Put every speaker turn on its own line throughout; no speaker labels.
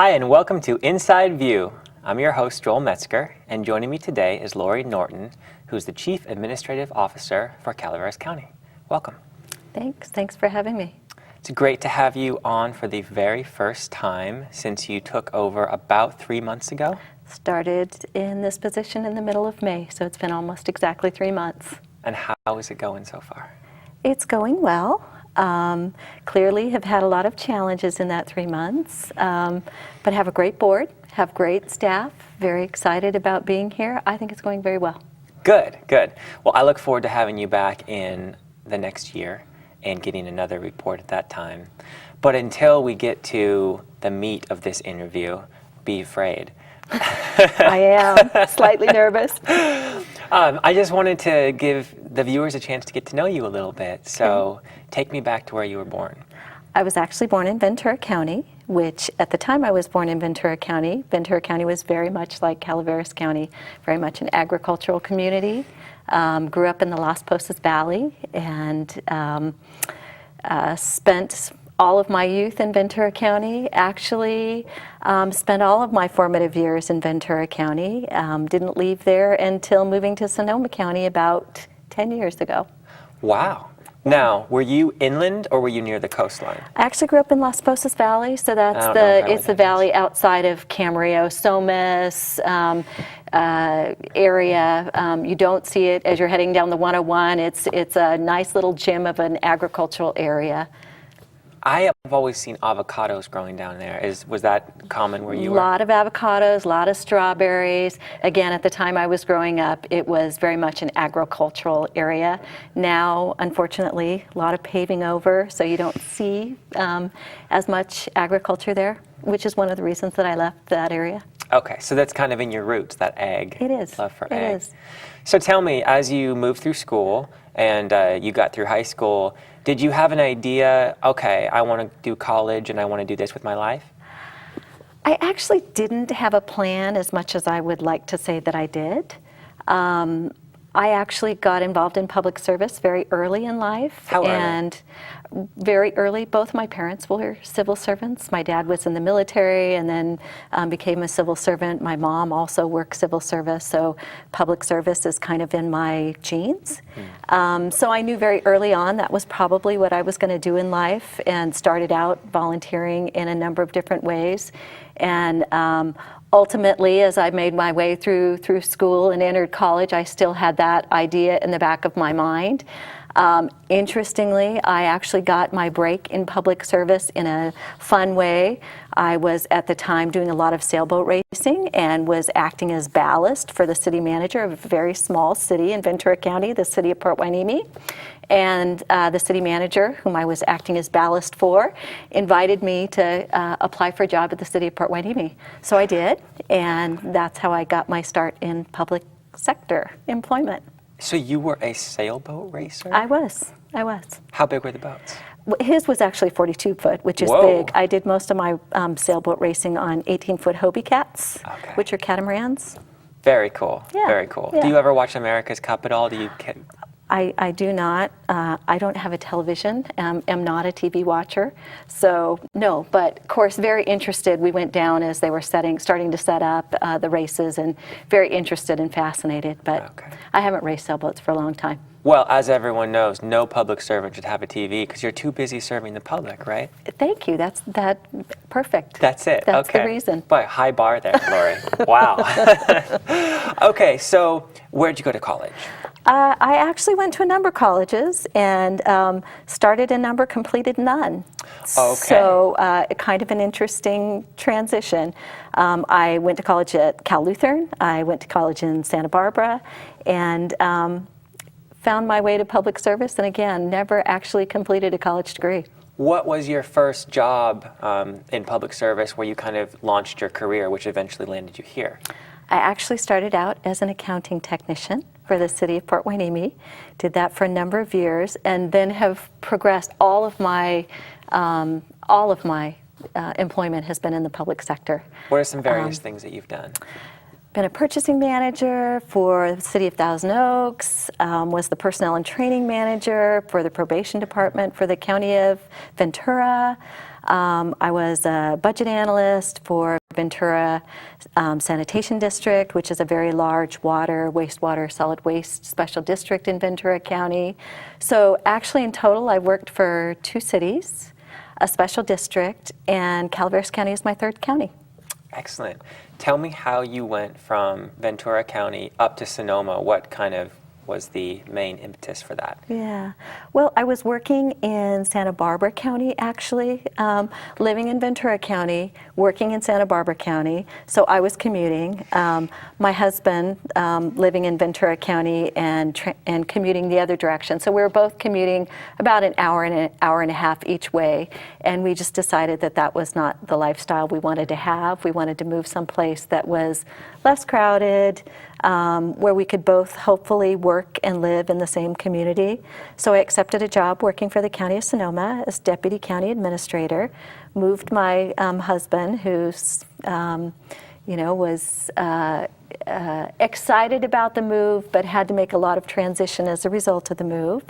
Hi, and welcome to Inside View. I'm your host, Joel Metzger, and joining me today is Lori Norton, who's the Chief Administrative Officer for Calaveras County. Welcome.
Thanks for having me.
It's great to have you on for the very first time since you took over about 3 months ago.
Started in this position in the middle of May, so it's been almost exactly 3 months.
And how is it going so far?
It's going well. Clearly have had a lot of challenges in that 3 months, but have a great board, have great staff, very excited about being here. I think it's going very well.
Good, good. Well, I look forward to having you back in the next year and getting another report at that time. But until we get to the meat of this interview, be afraid.
I am slightly nervous.
I just wanted to give the viewers a chance to get to know you a little bit. So take me back to where you were born.
I was actually born in Ventura County, which at the time I was born in Ventura County was very much like Calaveras County, very much an agricultural community. Grew up in the Las Posas Valley and spent all of my youth in Ventura County. Actually spent all of my formative years in Ventura County. Didn't leave there until moving to Sonoma County about 10 years ago.
Wow. Now, were you inland or were you near the coastline?
I actually grew up in Las Posas Valley, so that's the valley outside of Camarillo, Somas area. You don't see it as you're heading down the 101. It's a nice little gem of an agricultural area.
I have always seen avocados growing down there. Was that common where you were?
A lot of avocados, a lot of strawberries. Again, at the time I was growing up, it was very much an agricultural area. Now, unfortunately, a lot of paving over, so you don't see as much agriculture there, which is one of the reasons that I left that area.
Okay, so that's kind of in your roots, that ag.
It is.
Love for
it
ag.
Is.
So tell me, as you moved through school and you got through high school, did you have an idea, okay, I want to do college and I want to do this with my life?
I actually didn't have a plan as much as I would like to say that I did. I actually got involved in public service very early in life.
How early?
And very early, both my parents were civil servants. My dad was in the military and then became a civil servant. My mom also worked civil service, so public service is kind of in my genes. So I knew very early on that was probably what I was going to do in life, and started out volunteering in a number of different ways. And ultimately, as I made my way through school and entered college, I still had that idea in the back of my mind. Interestingly, I actually got my break in public service in a fun way. I was at the time doing a lot of sailboat racing and was acting as ballast for the city manager of a very small city in Ventura County, the city of Port Hueneme. And the city manager, whom I was acting as ballast for, invited me to apply for a job at the city of Port Hueneme. So I did, and that's how I got my start in public sector employment.
So you were a sailboat racer?
I was.
How big were the boats?
His was actually 42 foot, which is
Whoa.
big. I did most of my sailboat racing on 18-foot Hobie cats,
Okay.
which are catamarans.
Very cool.
Yeah,
Very cool.
yeah.
Do you ever watch America's Cup at all? Do you?
I do not. I don't have a television. Am not a TV watcher. So no, but of course very interested. We went down as they were starting to set up the races, and very interested and fascinated. But
Okay.
I haven't raced sailboats for a long time.
Well, as everyone knows, no public servant should have a TV because you're too busy serving the public, right?
Thank you. That's perfect.
That's it.
That's
okay.
the reason.
Boy, high bar there, Lori. Wow. Okay, so where'd you go to college?
I actually went to a number of colleges and started a number, completed none.
Okay.
So kind of an interesting transition. I went to college at Cal Lutheran. I went to college in Santa Barbara, and found my way to public service, and again, never actually completed a college degree.
What was your first job in public service where you kind of launched your career, which eventually landed you here?
I actually started out as an accounting technician for the city of Port Hueneme, did that for a number of years, and then have progressed. All of my employment has been in the public sector.
What are some various things that you've done?
Been a purchasing manager for the City of Thousand Oaks, was the personnel and training manager for the probation department for the County of Ventura, I was a budget analyst for Ventura Sanitation District, which is a very large water, wastewater, solid waste special district in Ventura County. So actually in total, I worked for 2 cities, a special district, and Calaveras County is my 3rd county.
Excellent. Tell me how you went from Ventura County up to Sonoma. What kind of was the main impetus for that?
Yeah. Well, I was working in Santa Barbara County, actually, living in Ventura County, working in Santa Barbara County. So I was commuting. My husband living in Ventura County and commuting the other direction. So we were both commuting about an hour and a half each way. And we just decided that that was not the lifestyle we wanted to have. We wanted to move someplace that was less crowded, where we could both hopefully work and live in the same community. So I accepted a job working for the County of Sonoma as Deputy County Administrator, moved my husband, who's, was excited about the move, but had to make a lot of transition as a result of the move,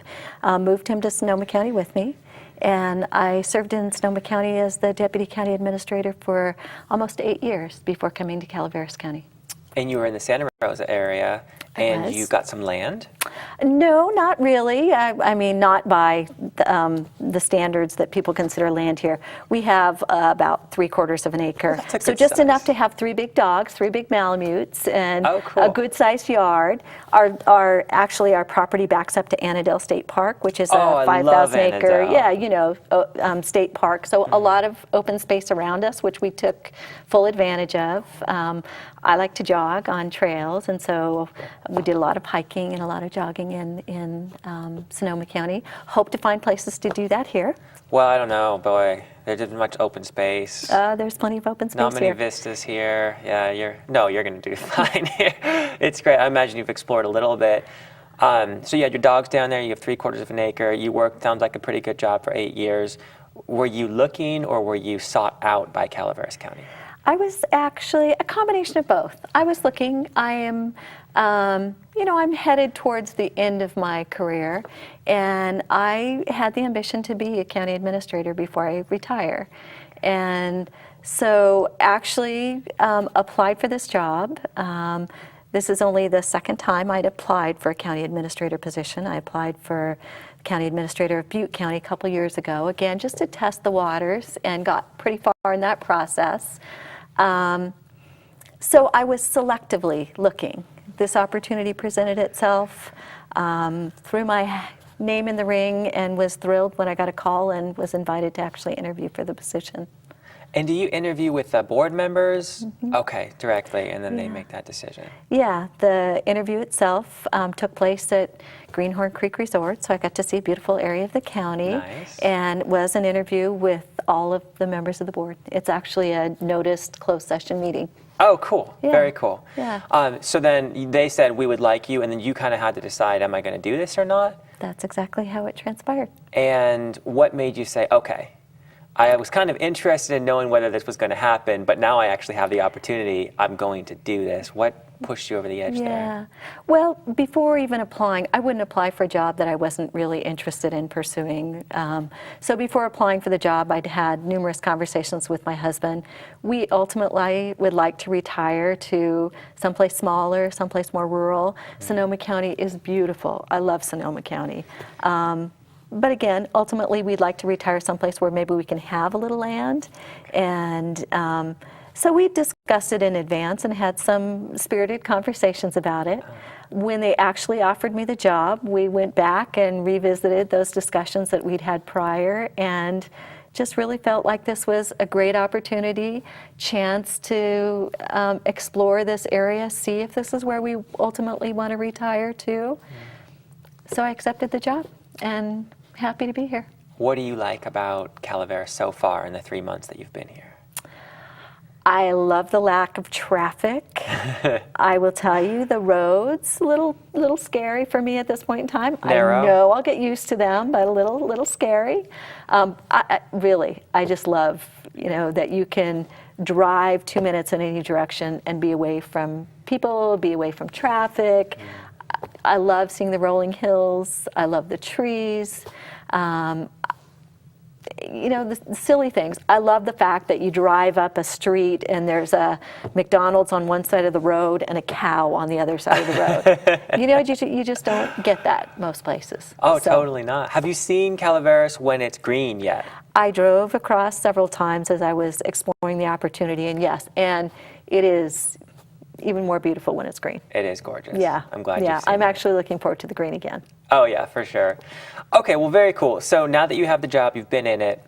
moved him to Sonoma County with me. And I served in Sonoma County as the Deputy County Administrator for almost 8 years before coming to Calaveras County.
And you were in the Santa Rosa area, and you got some land?
No, not really. I mean, not by the standards that people consider land here. We have about 3/4 of an acre.
That's a
so
good
just
size.
Enough to have 3 big dogs, 3 big Malamutes, and
cool.
a good-sized yard. Actually, our property backs up to Annandale State Park, which is a 5,000 acre, state park. So a lot of open space around us, which we took full advantage of. I like to jog on trails, and so we did a lot of hiking and a lot of jogging in Sonoma County. Hope to find places to do that here.
Well, I don't know, boy. There isn't much open space.
There's plenty of open space
Not many
here.
vistas here. Yeah, you're going to do fine here. It's great. I imagine you've explored a little bit. So you had your dogs down there. You have 3/4 of an acre. You worked, sounds like a pretty good job for 8 years. Were you looking, or were you sought out by Calaveras County?
I was actually a combination of both. I was looking. I am, I'm headed towards the end of my career, and I had the ambition to be a county administrator before I retire. And so actually applied for this job. This is only the 2nd time I'd applied for a county administrator position. I applied for county administrator of Butte County a couple years ago, again, just to test the waters, and got pretty far in that process. So I was selectively looking. This opportunity presented itself, threw my name in the ring, and was thrilled when I got a call and was invited to actually interview for the position.
And do you interview with the board members? Mm-hmm. Okay, directly, and then they make that decision.
Yeah, the interview itself took place at Greenhorn Creek Resort, so I got to see a beautiful area of the county.
Nice.
And was an interview with all of the members of the board. It's actually a noticed closed session meeting.
Oh, cool.
Yeah.
Very cool.
Yeah.
So then they said, we would like you, and then you kind of had to decide, am I going to do this or not?
That's exactly how it transpired.
And what made you say, okay, I was kind of interested in knowing whether this was going to happen, but now I actually have the opportunity, I'm going to do this. What pushed you over the edge there?
Yeah. Well, before even applying, I wouldn't apply for a job that I wasn't really interested in pursuing. So before applying for the job, I'd had numerous conversations with my husband. We ultimately would like to retire to someplace smaller, someplace more rural. Sonoma County is beautiful. I love Sonoma County. But again, ultimately, we'd like to retire someplace where maybe we can have a little land. And so we discussed it in advance and had some spirited conversations about it. When they actually offered me the job, we went back and revisited those discussions that we'd had prior, and just really felt like this was a great opportunity, chance to explore this area, see if this is where we ultimately want to retire to. So I accepted the job, and happy to be here.
What do you like about Calaveras so far in the 3 months that you've been here?
I love the lack of traffic. I will tell you, the roads, a little scary for me at this point in time.
Narrow.
I know I'll get used to them, but a little scary. I just love, that you can drive 2 minutes in any direction and be away from people, be away from traffic. I love seeing the rolling hills. I love the trees. the silly things. I love the fact that you drive up a street and there's a McDonald's on one side of the road and a cow on the other side of the road. You just don't get that most places.
Oh,
So,
totally not. Have you seen Calaveras when it's green yet?
I drove across several times as I was exploring the opportunity, and yes, and it is even more beautiful when it's green.
It is gorgeous.
Yeah.
I'm glad
Yeah,
you've seen
I'm
it.
actually looking forward to the green again.
Oh, yeah, for sure. Okay, well, very cool. So now that you have the job, you've been in it,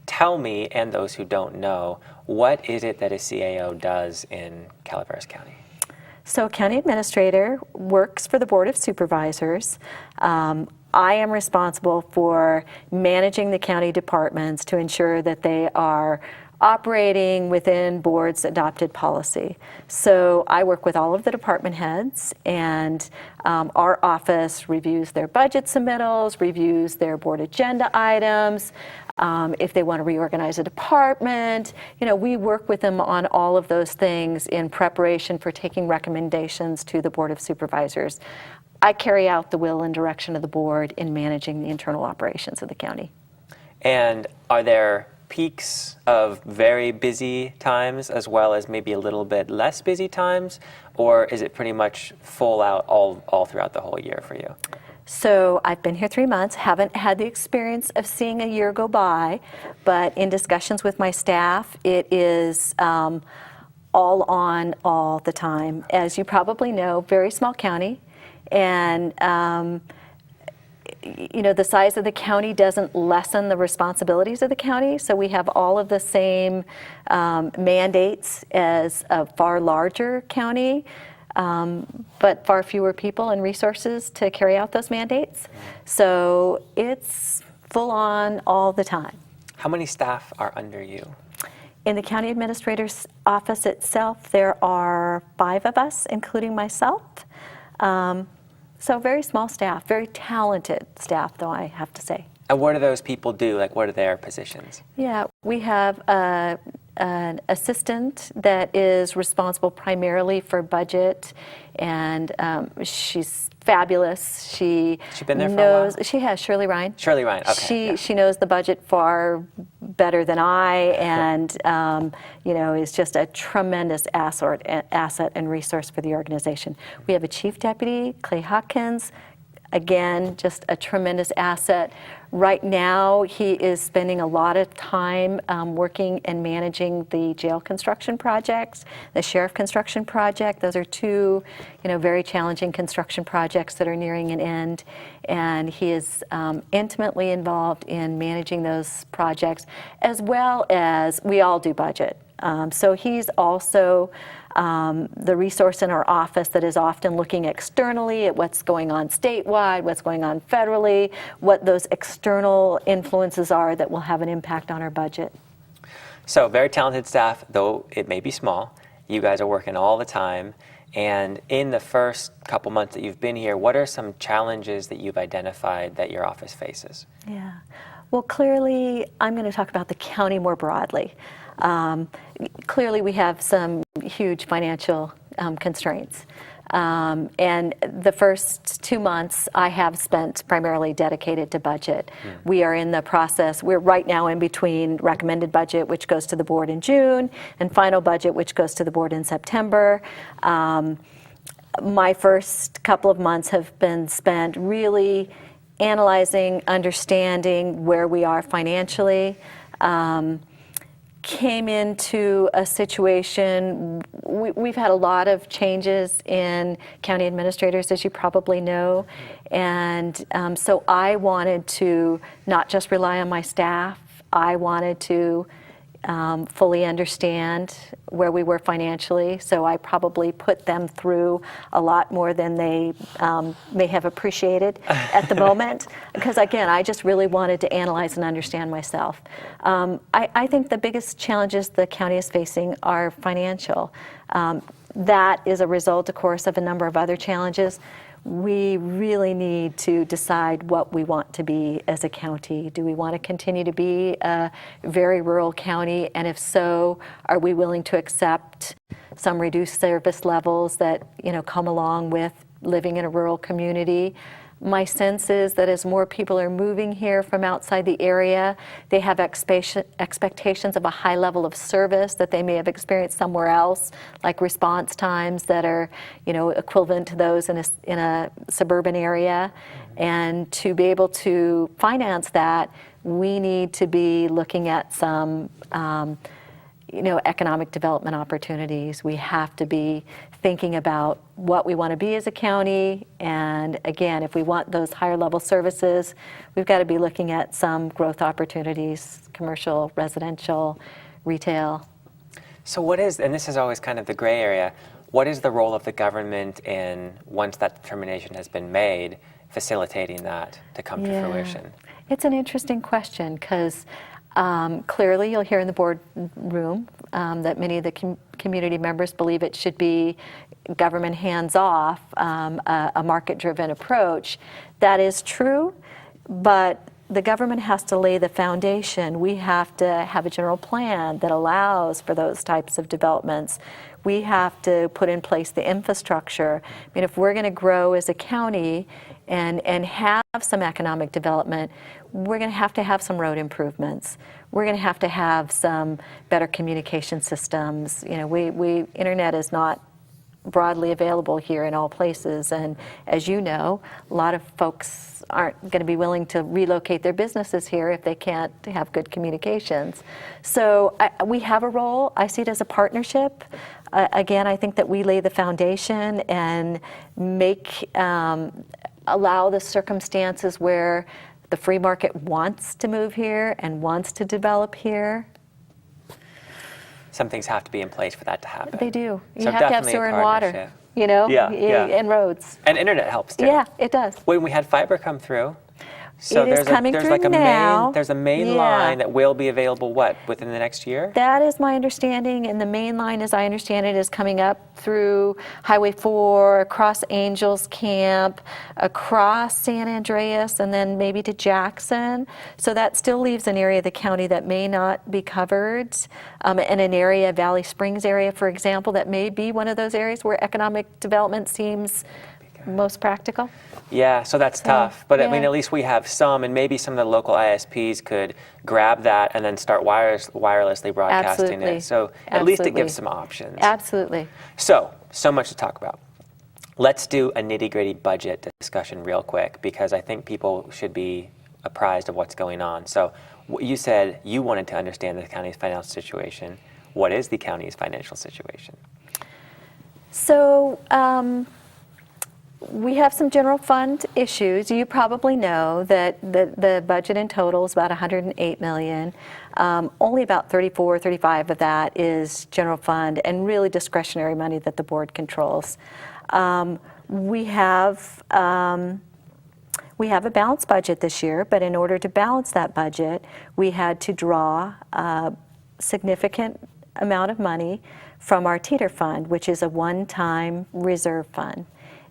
tell me, and those who don't know, what is it that a CAO does in Calaveras County?
So a county administrator works for the Board of Supervisors. I am responsible for managing the county departments to ensure that they are operating within board's adopted policy. So I work with all of the department heads, and our office reviews their budget submittals, reviews their board agenda items. If they want to reorganize a department, we work with them on all of those things in preparation for taking recommendations to the Board of Supervisors. I carry out the will and direction of the board in managing the internal operations of the county.
And are there peaks of very busy times as well as maybe a little bit less busy times, or is it pretty much full out all throughout the whole year for you?
So I've been here 3 months, haven't had the experience of seeing a year go by, but in discussions with my staff, it is all on all the time. As you probably know, very small county, and the size of the county doesn't lessen the responsibilities of the county, so we have all of the same mandates as a far larger county, but far fewer people and resources to carry out those mandates. So it's full on all the time.
How many staff are under you?
In the county administrator's office itself, there are 5 of us, including myself. So very small staff, very talented staff, though, I have to say.
And what do those people do? Like, what are their positions?
Yeah, we have an assistant that is responsible primarily for budget, and she's fabulous. She's
been there for a while?
She has, Shirley Ryan.
Shirley Ryan, okay.
She knows the budget far better than I, and is just a tremendous asset and resource for the organization. We have a chief deputy, Clay Hopkins. Again, just a tremendous asset. Right now, he is spending a lot of time working and managing the jail construction projects, the sheriff construction project. Those are 2, very challenging construction projects that are nearing an end. And he is intimately involved in managing those projects, as well as we all do budget. So he's also the resource in our office that is often looking externally at what's going on statewide, what's going on federally, what those external influences are that will have an impact on our budget.
So very talented staff, though it may be small. You guys are working all the time. And in the first couple months that you've been here, what are some challenges that you've identified that your office faces?
Yeah. Well, clearly, I'm going to talk about the county more broadly. Clearly, we have some huge financial constraints. And the first 2 months I have spent primarily dedicated to budget. We are in the process, we're right now in between recommended budget, which goes to the board in June, and final budget, which goes to the board in September. My first couple of months have been spent really analyzing, understanding where we are financially. Came into a situation, we've had a lot of changes in county administrators, as you probably know, and so I wanted to not just rely on my staff, I wanted to fully understand where we were financially, so I probably put them through a lot more than they may have appreciated at the moment, because again, I just really wanted to analyze and understand myself. I think the biggest challenges the county is facing are financial. That is a result, of course, of a number of other challenges. We really need to decide what we want to be as a county. Do we want to continue to be a very rural county? And if so, are we willing to accept some reduced service levels that come along with living in a rural community? My sense is that as more people are moving here from outside the area, they have expectations of a high level of service that they may have experienced somewhere else, like response times that are, equivalent to those in a suburban area. And to be able to finance that, we need to be looking at some economic development opportunities. We have to be thinking about what we want to be as a county. And again, if we want those higher level services, we've got to be looking at some growth opportunities, commercial, residential, retail.
So what is, and this is always kind of the gray area, what is the role of the government in, once that determination has been made, facilitating that to come to fruition?
It's an interesting question because clearly you'll hear in the boardroom that many of the community members believe it should be government hands-off, a market-driven approach. That is true, but the government has to lay the foundation. We have to have a general plan that allows for those types of developments. We have to put in place the infrastructure. I mean, if we're going to grow as a county and have some economic development, we're going to have some road improvements. We're going to have some better communication systems. Internet is not broadly available here in all places, and as you know, a lot of folks aren't going to be willing to relocate their businesses here if they can't have good communications. So we have a role. I see it as a partnership. Again, I think that we lay the foundation and allow the circumstances where the free market wants to move here and wants to develop here.
Some things have to be in place for that to happen.
They do. You
So
have to have
definitely a
sewer and water,
partnership.
and roads.
And internet helps too.
Yeah, it does.
When we had fiber come through, so
It is coming
there's
through
like a
now.
there's a main
Yeah.
line that will be available within the next year?
That is my understanding, and the main line, as I understand it, is coming up through Highway 4, across Angels Camp, across San Andreas, and then maybe to Jackson. So that still leaves an area of the county that may not be covered, and an area, Valley Springs area, for example, that may be one of those areas where economic development seems most practical.
Yeah, so that's tough. But I mean,
yeah.
at least we have some, and maybe some of the local ISPs could grab that and then start wirelessly broadcasting
Absolutely.
it. So at least it
Absolutely.
gives some options.
Absolutely.
So much to talk about. Let's do a nitty-gritty budget discussion real quick, because I think people should be apprised of what's going on. So you said you wanted to understand the county's financial situation. What is the county's financial situation?
So we have some general fund issues. You probably know that the budget in total is about $108 million. Only about 35 of that is general fund and really discretionary money that the board controls. We have a balanced budget this year, but in order to balance that budget, we had to draw a significant amount of money from our teeter fund, which is a one-time reserve fund.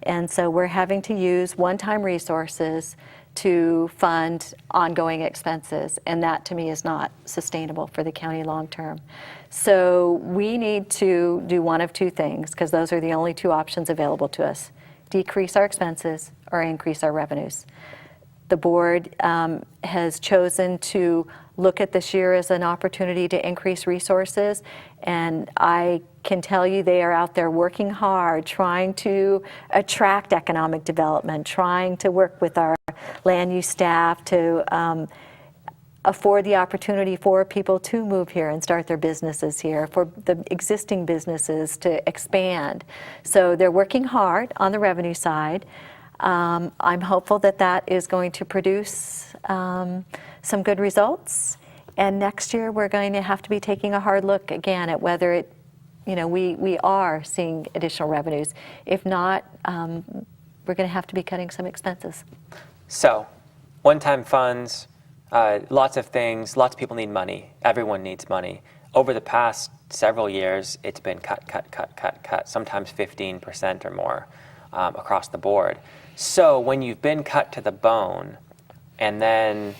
And so we're having to use one-time resources to fund ongoing expenses, and that to me is not sustainable for the county long term. So we need to do one of two things, because those are the only two options available to us: decrease our expenses or increase our revenues. The board has chosen to look at this year as an opportunity to increase resources, and I can tell you they are out there working hard, trying to attract economic development, trying to work with our land use staff to afford the opportunity for people to move here and start their businesses here, for the existing businesses to expand. So they're working hard on the revenue side. I'm hopeful that that is going to produce some good results. And next year we're going to have to be taking a hard look again at whether we are seeing additional revenues. If not, we're going to have to be cutting some expenses.
So, one-time funds, lots of things, lots of people need money. Everyone needs money. Over the past several years, it's been cut, sometimes 15% or more across the board. So when you've been cut to the bone, and then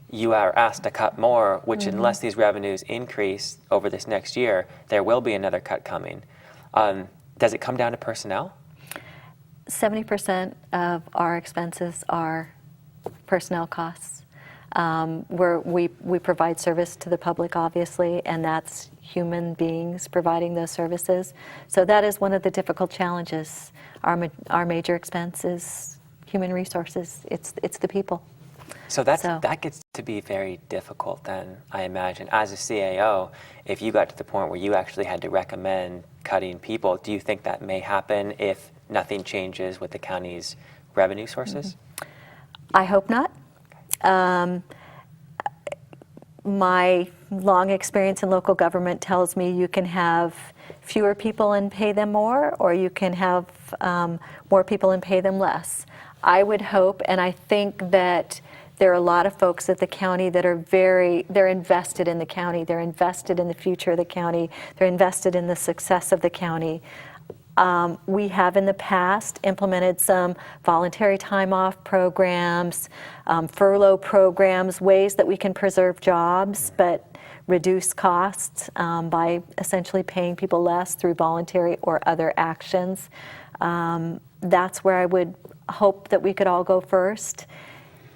you are asked to cut more, which unless these revenues increase over this next year, there will be another cut coming. Does it come down to personnel?
70% of our expenses are personnel costs. We provide service to the public, obviously, and that's human beings providing those services. So that is one of the difficult challenges. Our major expense is human resources. It's the people.
So that gets to be very difficult then, I imagine. As a CAO, if you got to the point where you actually had to recommend cutting people, do you think that may happen if nothing changes with the county's revenue sources?
I hope not. My long experience in local government tells me you can have fewer people and pay them more, or you can have more people and pay them less. I would hope, and I think that there are a lot of folks at the county that are they're invested in the county, they're invested in the future of the county, they're invested in the success of the county. We have in the past implemented some voluntary time off programs, furlough programs, ways that we can preserve jobs but reduce costs by essentially paying people less through voluntary or other actions. That's where I would hope that we could all go first.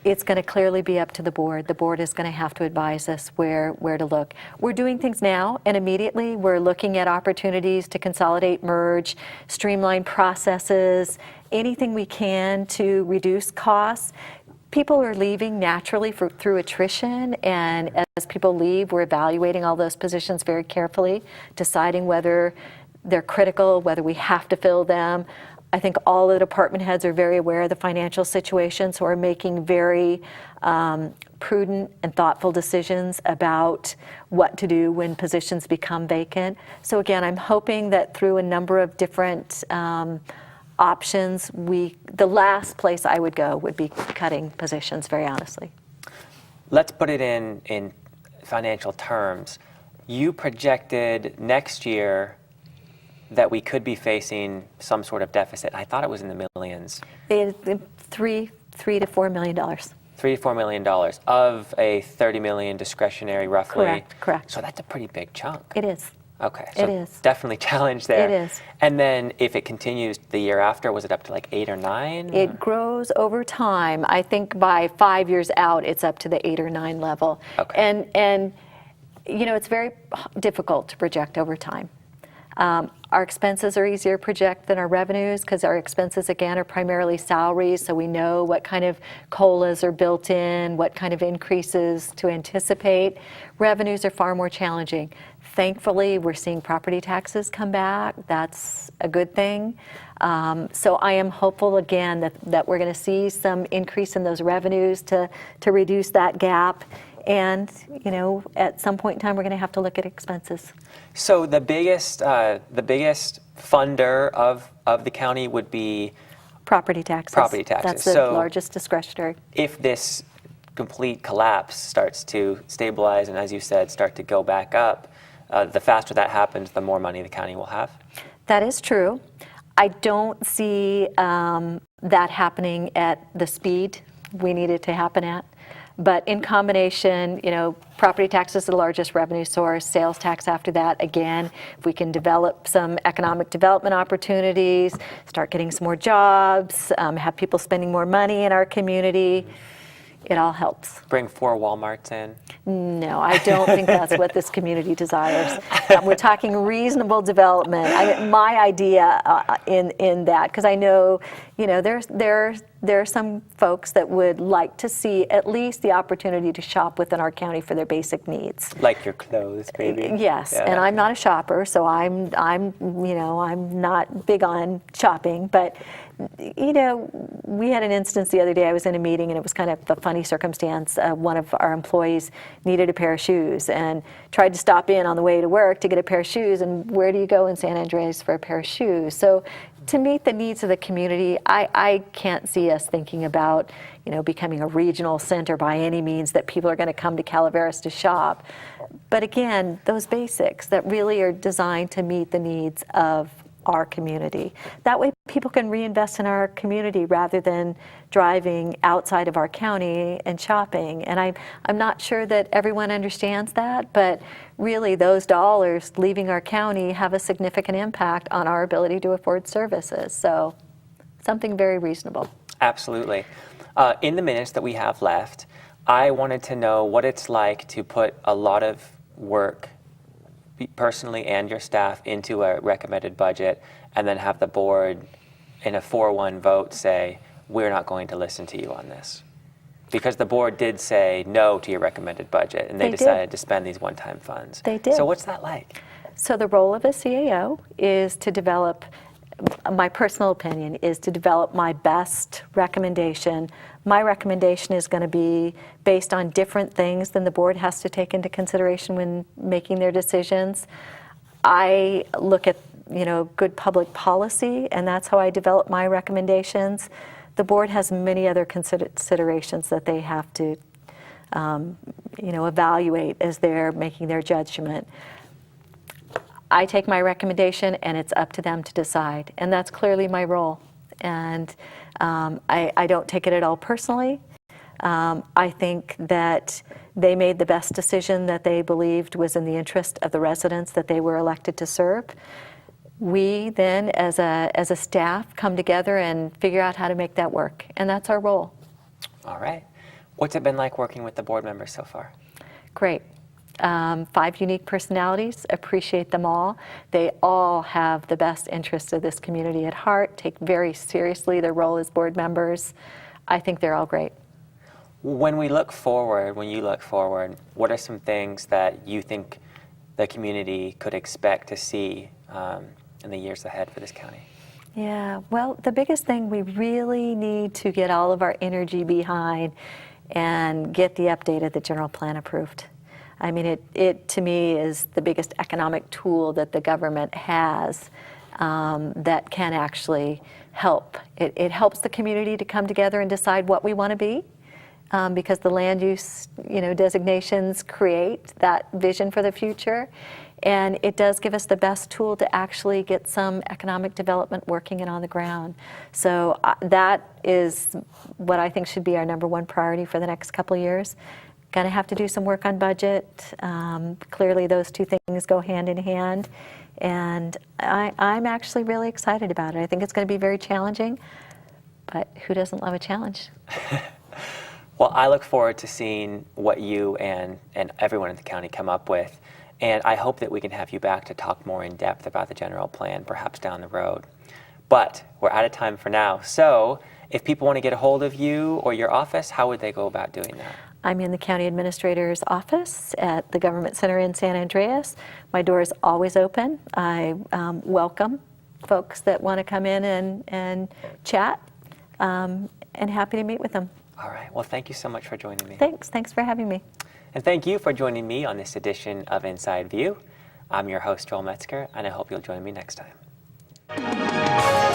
It's going to clearly be up to the board. The board is going to have to advise us where to look. We're doing things now, and immediately we're looking at opportunities to consolidate, merge, streamline processes, anything we can to reduce costs. People are leaving naturally through attrition, and as people leave, we're evaluating all those positions very carefully, deciding whether they're critical, whether we have to fill them. I think all the department heads are very aware of the financial situation, so we're making very prudent and thoughtful decisions about what to do when positions become vacant. So again, I'm hoping that through a number of different options, the last place I would go would be cutting positions, very honestly.
Let's put it in financial terms. You projected next year that we could be facing some sort of deficit. I thought it was in the millions.
$3 to $4 million.
$3 to $4 million of a $30 million discretionary, roughly.
Correct.
So that's a pretty big chunk.
It is.
Okay. So
it is.
Definitely challenge there.
It is.
And then if it continues the year after, was it up to like 8 or 9?
It grows over time. I think by 5 years out, it's up to the 8 or 9 level.
Okay.
And you know, it's very difficult to project over time. Our expenses are easier to project than our revenues because our expenses, again, are primarily salaries, so we know what kind of COLAs are built in, what kind of increases to anticipate. Revenues are far more challenging. Thankfully, we're seeing property taxes come back. That's a good thing. So I am hopeful, again, that we're going to see some increase in those revenues to reduce that gap. And, you know, at some point in time, we're going to have to look at expenses.
So the biggest funder of the county would be
property taxes.
Property taxes.
That's the largest discretionary.
If this complete collapse starts to stabilize and, as you said, start to go back up, the faster that happens, the more money the county will have. That
is true. I don't see that happening at the speed we need it to happen at. But in combination, you know, property tax is the largest revenue source, sales tax after that. Again, if we can develop some economic development opportunities, start getting some more jobs, have people spending more money in our community, it all helps.
Bring 4 Walmarts in?
No, I don't think that's what this community desires. We're talking reasonable development. My idea in that, because I know, you know, there are some folks that would like to see at least the opportunity to shop within our county for their basic needs.
Like your clothes, maybe.
Yes, yeah. And I'm not a shopper, so I'm not big on shopping, but you know, we had an instance the other day. I was in a meeting, and it was kind of a funny circumstance. One of our employees needed a pair of shoes and tried to stop in on the way to work to get a pair of shoes. And where do you go in San Andreas for a pair of shoes? So to meet the needs of the community, I can't see us thinking about, you know, becoming a regional center by any means that people are going to come to Calaveras to shop. But again, those basics that really are designed to meet the needs of our community. That way people can reinvest in our community rather than driving outside of our county and shopping. And I'm not sure that everyone understands that, but really those dollars leaving our county have a significant impact on our ability to afford services. So something very reasonable.
Absolutely. In the minutes that we have left, I wanted to know what it's like to put a lot of work, personally and your staff, into a recommended budget, and then have the board in a 4-1 vote say, we're not going to listen to you on this. Because the board did say no to your recommended budget, and they decided to spend these one-time funds.
They did.
So what's that like?
So the role of a CAO is to develop, my personal opinion, is to develop my best recommendation. My recommendation is going to be based on different things than the board has to take into consideration when making their decisions. I look at, good public policy, and that's how I develop my recommendations. The board has many other considerations that they have to, evaluate as they're making their judgment. I take my recommendation, and it's up to them to decide, and that's clearly my role. And I don't take it at all personally. I think that they made the best decision that they believed was in the interest of the residents that they were elected to serve. We then, as a staff, come together and figure out how to make that work, and that's our role.
All right. What's it been like working with the board members so far?
Great. 5 unique personalities, appreciate them all. They all have the best interests of this community at heart, take very seriously their role as board members. I think they're all great.
When you look forward, what are some things that you think the community could expect to see in the years ahead for this county?
Yeah, well, the biggest thing we really need to get all of our energy behind and get the update of the general plan approved. I mean, it to me is the biggest economic tool that the government has that can actually help. It helps the community to come together and decide what we want to be, because the land use, designations create that vision for the future, and it does give us the best tool to actually get some economic development working and on the ground. So that is what I think should be our #1 priority for the next couple of years. Going to have to do some work on budget. Clearly those two things go hand in hand, and I'm actually really excited about it. I think it's going to be very challenging, but who doesn't love a challenge?
Well, I look forward to seeing what you and everyone in the county come up with, and I hope that we can have you back to talk more in depth about the general plan, perhaps down the road. But we're out of time for now, so if people want to get a hold of you or your office, how would they go about doing that?
I'm in the county administrator's office at the Government Center in San Andreas. My door is always open. I welcome folks that want to come in and chat, and happy to meet with them.
All right. Well, thank you so much for joining me.
Thanks for having me.
And thank you for joining me on this edition of Inside View. I'm your host, Joel Metzger, and I hope you'll join me next time.